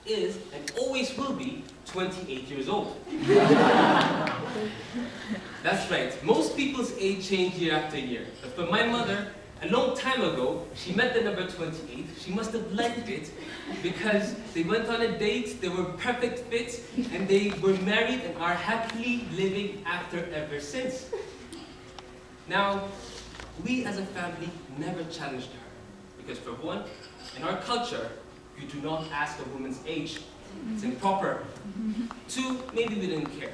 is and always will be 28 years old. That's right, most people's age change year after year. But for my mother, a long time ago, she met the number 28. She must have liked it because they went on a date, they were perfect fits, and they were married and are happily living after ever since. Now, we as a family never challenged her because for one, in our culture, you do not ask a woman's age. It's improper. Two, maybe we didn't care.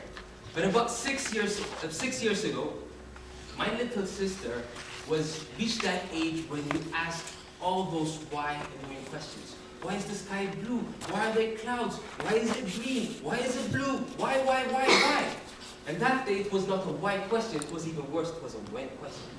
But about 6 years ago, my little sister reached that age when you ask all those why annoying questions. Why is the sky blue? Why are there clouds? Why is it green? Why is it blue? Why? And that day it was not a why question, it was even worse, it was a when question.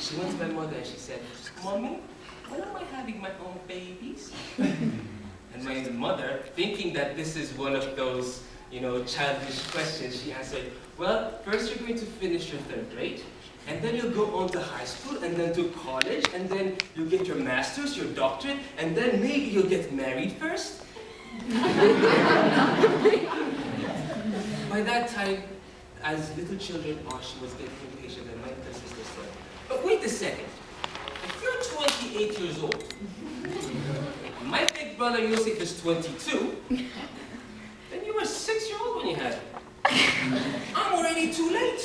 She went to my mother and she said, "Mommy, when am I having my own babies?" And my mother, thinking that this is one of those, childish questions, she answered, "Well, first you're going to finish your 3rd grade, and then you'll go on to high school, and then to college, and then you'll get your master's, your doctorate, and then maybe you'll get married first." By that time, as little children are, she was getting impatient, and my little sister said, "But wait a second, if you're 28 years old, my big brother Yosef is 22, then you were 6-year-old when you had it. I'm already too late.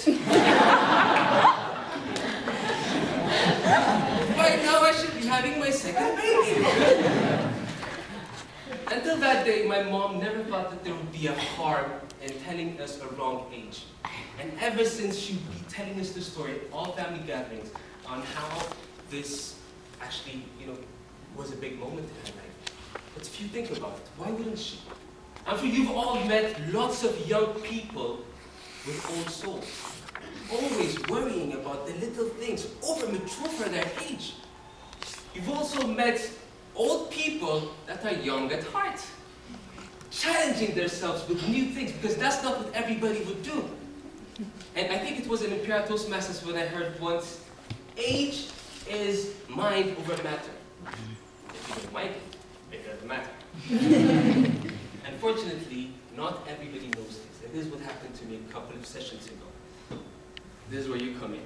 Right now I should be having my 2nd baby." Until that day, my mom never thought that there would be a harm in telling us a wrong age. And ever since, she'd be telling us the story at all family gatherings on how this actually, was a big moment in her life. But if you think about it, why wouldn't she? I'm sure you've all met lots of young people with old souls, always worrying about the little things, over-mature for their age. You've also met old people that are young at heart, challenging themselves with new things, because that's not what everybody would do. And I think it was in Imperial Toastmasters when I heard once, age is mind over matter. If you don't mind it doesn't matter. Unfortunately, not everybody knows this. And this is what happened to me a couple of sessions ago. This is where you come in.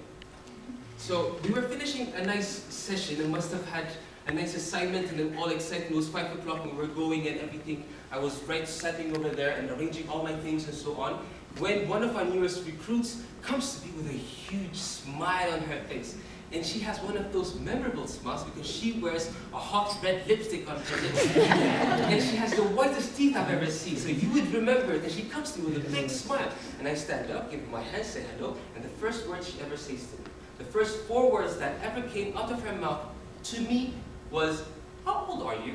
So we were finishing a nice session and must have had a nice assignment, and then all excited. It was 5 o'clock and we were going and everything. I was sitting over there and arranging all my things and so on, when one of our newest recruits comes to me with a huge smile on her face. And she has one of those memorable smiles because she wears a hot red lipstick on her lips. And she has the whitest teeth I've ever seen. So you would remember it. And she comes to me with a big smile. And I stand up, give her my hand, say hello. And the first words she ever says to me, the first 4 words that ever came out of her mouth to me was, "How old are you?"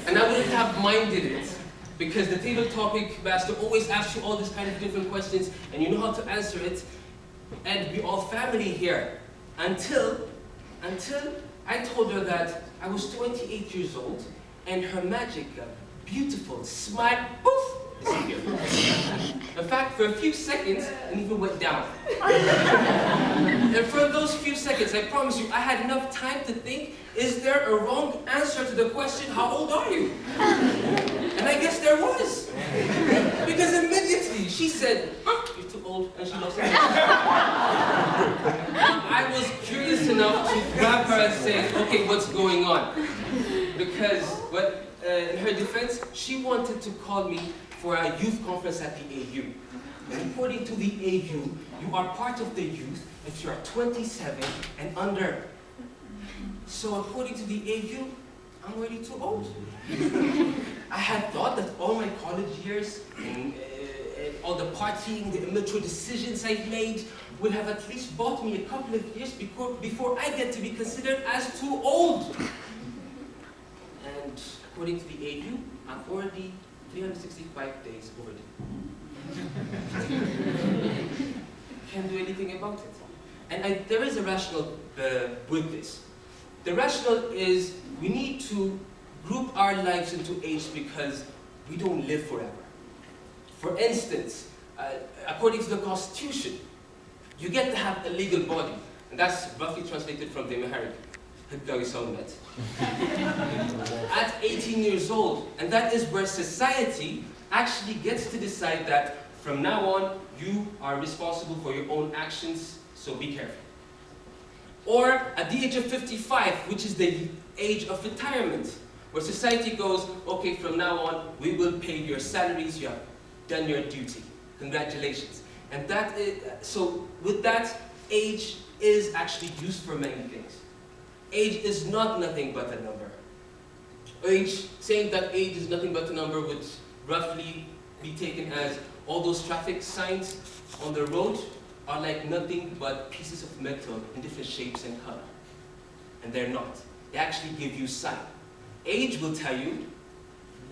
And I wouldn't have minded it, because the table topic master always asks you all these kind of different questions, and you know how to answer it. And we're all family here. Until I told her that I was 28 years old, and her magic, beautiful smile, poof, disappeared. In fact, for a few seconds, it even went down. And for those few seconds, I promise you, I had enough time to think, is there a wrong answer to the question, how old are you? And I guess there was. Because immediately she said, "You're too old," and she lost her. I was curious enough to grab her and say, "Okay, what's going on?" Because, in her defense, she wanted to call me for a youth conference at the AU. And according to the AU, you are part of the youth if you are 27 and under. So according to the AU, I'm already too old. I had thought that all my college years and all the partying, the immature decisions I've made would have at least bought me a couple of years before I get to be considered as too old. And according to the AU, I'm already 365 days overdue. Can't do anything about it. And there is a rationale with this. The rationale is we need to group our lives into age because we don't live forever. For instance, according to the Constitution, you get to have a legal body, and that's roughly translated from the Amharic. ህጋዊ ሰውነት. 18 years old. And that is where society actually gets to decide that from now on, you are responsible for your own actions, so be careful. Or at the age of 55, which is the age of retirement, where society goes, okay, from now on, we will pay your salaries, you have done your duty. Congratulations. And that is, so with that, age is actually used for many things. Age is not nothing but a number. Saying that age is nothing but a number would roughly be taken as all those traffic signs on the road are like nothing but pieces of metal in different shapes and color. And they're not. They actually give you sight. Age will tell you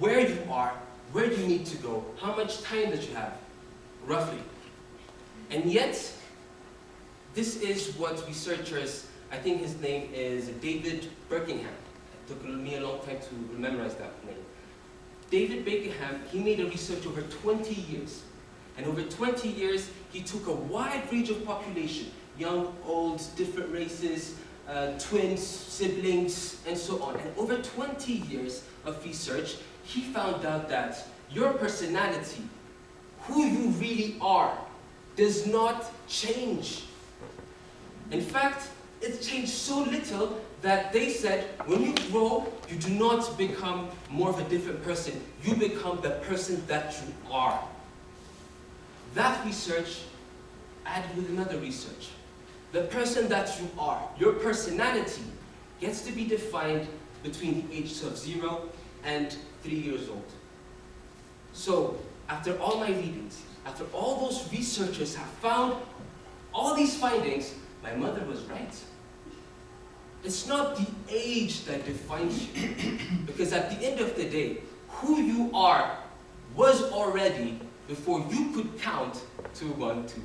where you are, where you need to go, how much time that you have, roughly. And yet, this is what researchers, I think his name is David Birkingham. It took me a long time to memorize that name. David Birkingham, he made a research over 20 years. And over 20 years, he took a wide range of population, young, old, different races, twins, siblings, and so on. And over 20 years of research, he found out that your personality, who you really are, does not change. In fact, it's changed so little that they said, when you grow, you do not become more of a different person. You become the person that you are. That research added with another research. The person that you are, your personality, gets to be defined between the ages of 0 and 3 years old. So, after all my readings, after all those researchers have found all these findings, my mother was right. It's not the age that defines you. Because at the end of the day, who you are was already before you could count to 1, 2, 3.